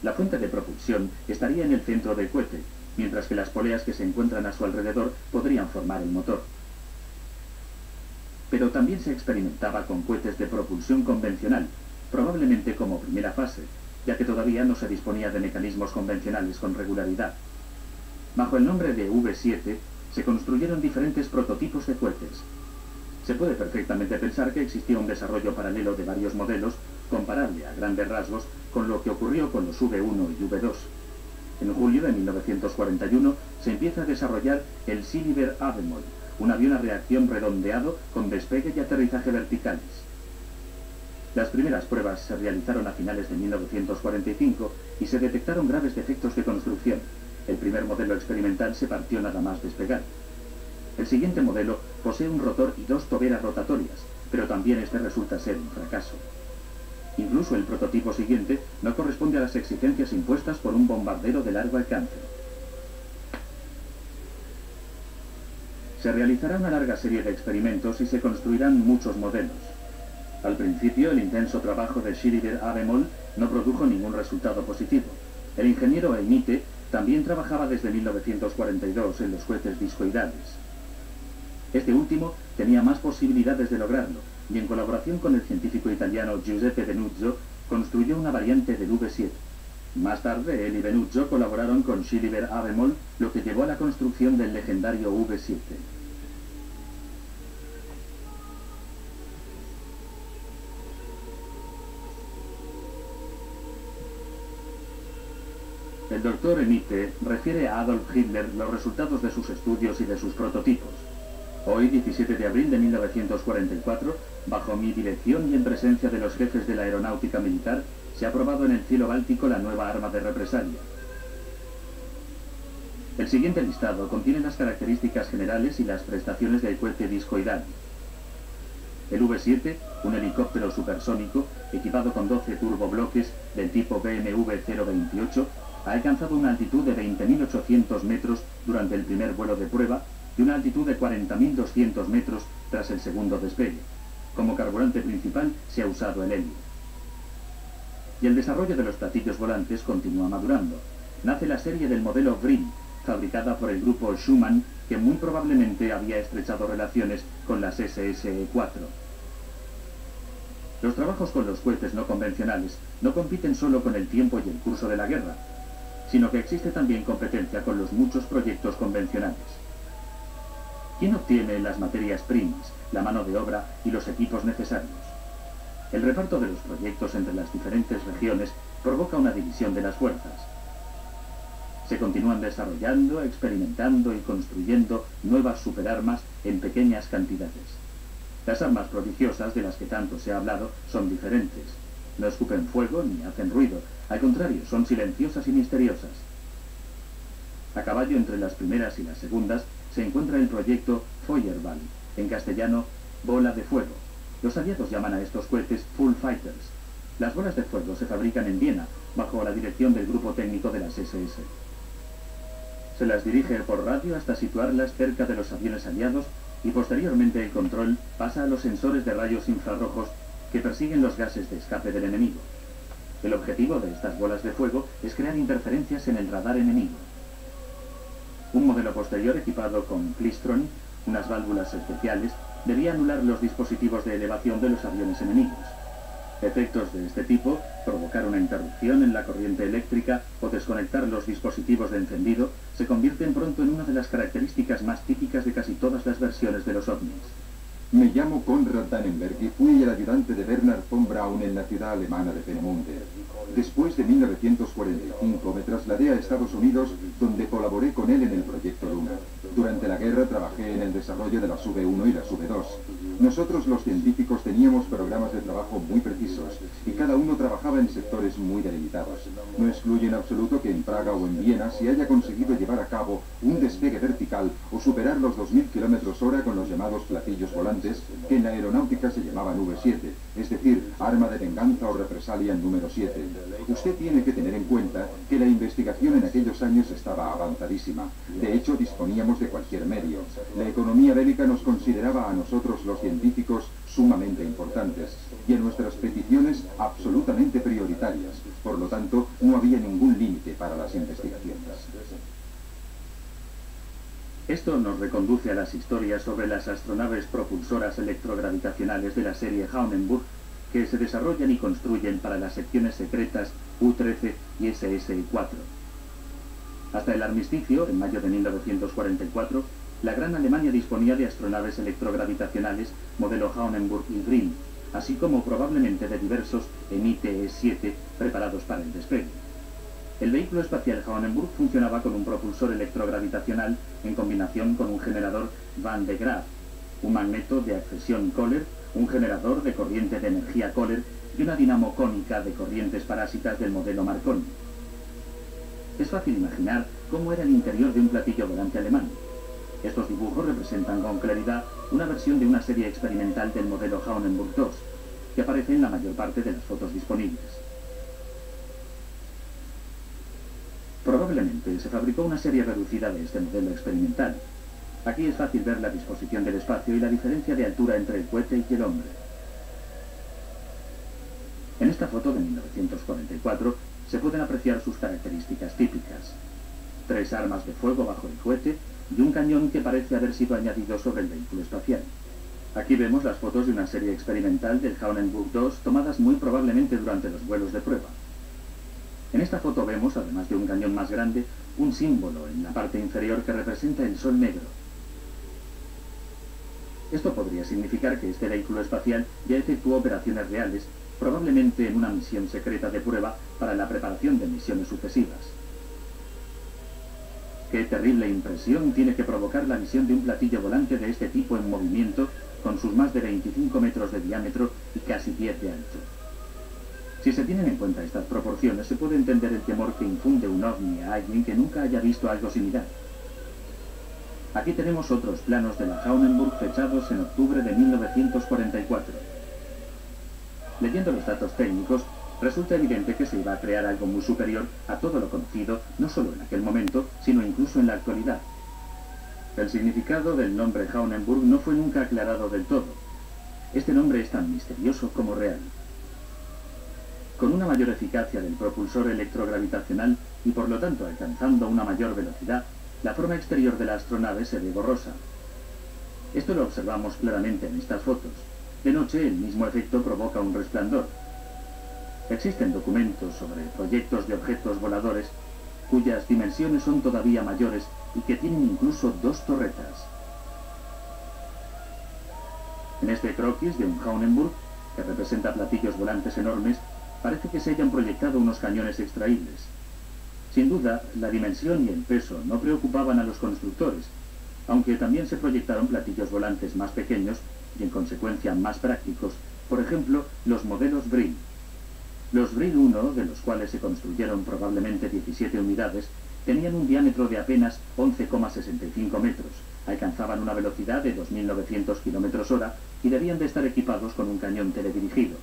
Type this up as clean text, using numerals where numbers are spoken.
La fuente de propulsión estaría en el centro del cohete, mientras que las poleas que se encuentran a su alrededor podrían formar el motor. Pero también se experimentaba con cohetes de propulsión convencional, probablemente como primera fase, ya que todavía no se disponía de mecanismos convencionales con regularidad. Bajo el nombre de V-7, se construyeron diferentes prototipos de cohetes. Se puede perfectamente pensar que existía un desarrollo paralelo de varios modelos, comparable a grandes rasgos con lo que ocurrió con los V-1 y V-2. En julio de 1941 se empieza a desarrollar el Silver Avemol, un avión a reacción redondeado con despegue y aterrizaje verticales. Las primeras pruebas se realizaron a finales de 1945 y se detectaron graves defectos de construcción. El primer modelo experimental se partió nada más despegar. El siguiente modelo posee un rotor y dos toberas rotatorias, pero también este resulta ser un fracaso. Incluso el prototipo siguiente no corresponde a las exigencias impuestas por un bombardero de largo alcance. Se realizará una larga serie de experimentos y se construirán muchos modelos. Al principio, el intenso trabajo de Silver Avemol no produjo ningún resultado positivo. El ingeniero Emite también trabajaba desde 1942 en los cohetes discoidales. Este último tenía más posibilidades de lograrlo, y en colaboración con el científico italiano Giuseppe Benuzzo, construyó una variante del V-7. Más tarde, él y Benuzzo colaboraron con Silver Avemol, lo que llevó a la construcción del legendario V-7. El doctor Emite refiere a Adolf Hitler los resultados de sus estudios y de sus prototipos. Hoy, 17 de abril de 1944, bajo mi dirección y en presencia de los jefes de la aeronáutica militar, se ha probado en el cielo báltico la nueva arma de represalia. El siguiente listado contiene las características generales y las prestaciones del cohete discoidal. El V-7, un helicóptero supersónico equipado con 12 turbobloques del tipo BMW 028, ha alcanzado una altitud de 20.800 metros durante el primer vuelo de prueba y una altitud de 40.200 metros tras el segundo despegue. Como carburante principal se ha usado el helio. Y el desarrollo de los platillos volantes continúa madurando. Nace la serie del modelo Vrin, fabricada por el grupo Schumann, que muy probablemente había estrechado relaciones con las SSE-4. Los trabajos con los cohetes no convencionales no compiten solo con el tiempo y el curso de la guerra, sino que existe también competencia con los muchos proyectos convencionales. ¿Quién obtiene las materias primas, la mano de obra y los equipos necesarios? El reparto de los proyectos entre las diferentes regiones provoca una división de las fuerzas. Se continúan desarrollando, experimentando y construyendo nuevas superarmas en pequeñas cantidades. Las armas prodigiosas de las que tanto se ha hablado son diferentes. No escupen fuego ni hacen ruido, al contrario, son silenciosas y misteriosas. A caballo entre las primeras y las segundas se encuentra el proyecto Feuerball, en castellano, bola de fuego. Los aliados llaman a estos cohetes Full Fighters. Las bolas de fuego se fabrican en Viena, bajo la dirección del grupo técnico de las SS. Se las dirige por radio hasta situarlas cerca de los aviones aliados y posteriormente el control pasa a los sensores de rayos infrarrojos que persiguen los gases de escape del enemigo. El objetivo de estas bolas de fuego es crear interferencias en el radar enemigo. Un modelo posterior equipado con Klystron, unas válvulas especiales, debía anular los dispositivos de elevación de los aviones enemigos. Efectos de este tipo, provocar una interrupción en la corriente eléctrica o desconectar los dispositivos de encendido, se convierten pronto en una de las características más típicas de casi todas las versiones de los ovnis. Me llamo Konrad Dannenberg y fui el ayudante de Bernhard von Braun en la ciudad alemana de Peenemünde. Después de 1945 me trasladé a Estados Unidos, donde colaboré con él en el proyecto Luna. Durante la guerra trabajé en el desarrollo de las V-1 y las V-2. Nosotros los científicos teníamos programas de trabajo muy precisos y cada uno trabajaba en sectores muy delimitados. No excluye en absoluto que en Praga o en Viena se haya conseguido llevar a cabo un despegue vertical o superar los 2.000 km/h con los llamados platillos volantes, que en la aeronáutica se llamaban V-7, es decir, arma de venganza o represalia número 7. Usted tiene que tener en cuenta que la investigación en aquellos años estaba avanzadísima. De hecho, disponíamos de de cualquier medio. La economía bélica nos consideraba a nosotros los científicos sumamente importantes y en nuestras peticiones absolutamente prioritarias. Por lo tanto, no había ningún límite para las investigaciones. Esto nos reconduce a las historias sobre las astronaves propulsoras electrogravitacionales de la serie Haunenburg, que se desarrollan y construyen para las secciones secretas U-13 y SSI-4. Hasta el armisticio, en mayo de 1944, la Gran Alemania disponía de astronaves electrogravitacionales modelo Haunenburg y Grimm, así como probablemente de diversos MITE-7 preparados para el despegue. El vehículo espacial Haunenburg funcionaba con un propulsor electrogravitacional en combinación con un generador Van de Graaff, un magneto de accesión Kohler, un generador de corriente de energía Kohler y una dinamo cónica de corrientes parásitas del modelo Marconi. Es fácil imaginar cómo era el interior de un platillo volante alemán. Estos dibujos representan con claridad una versión de una serie experimental del modelo Haunenburg 2, que aparece en la mayor parte de las fotos disponibles. Probablemente se fabricó una serie reducida de este modelo experimental. Aquí es fácil ver la disposición del espacio y la diferencia de altura entre el cohete y el hombre. En esta foto de 1944 se pueden apreciar sus características típicas. 3 armas de fuego bajo el cohete y un cañón que parece haber sido añadido sobre el vehículo espacial. Aquí vemos las fotos de una serie experimental del Haunenburg 2 tomadas muy probablemente durante los vuelos de prueba. En esta foto vemos, además de un cañón más grande, un símbolo en la parte inferior que representa el Sol negro. Esto podría significar que este vehículo espacial ya efectuó operaciones reales, probablemente en una misión secreta de prueba para la preparación de misiones sucesivas. Qué terrible impresión tiene que provocar la visión de un platillo volante de este tipo en movimiento, con sus más de 25 metros de diámetro y casi 10 de ancho. Si se tienen en cuenta estas proporciones, se puede entender el temor que infunde un ovni a alguien que nunca haya visto algo similar. Aquí tenemos otros planos de la Haunenburg fechados en octubre de 1944. Leyendo los datos técnicos, resulta evidente que se iba a crear algo muy superior a todo lo conocido, no solo en aquel momento, sino incluso en la actualidad. El significado del nombre Haunenburg no fue nunca aclarado del todo. Este nombre es tan misterioso como real. Con una mayor eficacia del propulsor electrogravitacional y por lo tanto alcanzando una mayor velocidad, la forma exterior de la astronave se ve borrosa. Esto lo observamos claramente en estas fotos. De noche el mismo efecto provoca un resplandor. Existen documentos sobre proyectos de objetos voladores cuyas dimensiones son todavía mayores y que tienen incluso 2 torretas. En este croquis de un Haunenburg, que representa platillos volantes enormes, parece que se hayan proyectado unos cañones extraíbles. Sin duda, la dimensión y el peso no preocupaban a los constructores, aunque también se proyectaron platillos volantes más pequeños y en consecuencia más prácticos, por ejemplo, los modelos Brill. Los Brill 1, de los cuales se construyeron probablemente 17 unidades, tenían un diámetro de apenas 11,65 metros, alcanzaban una velocidad de 2.900 km/h y debían de estar equipados con un cañón teledirigido.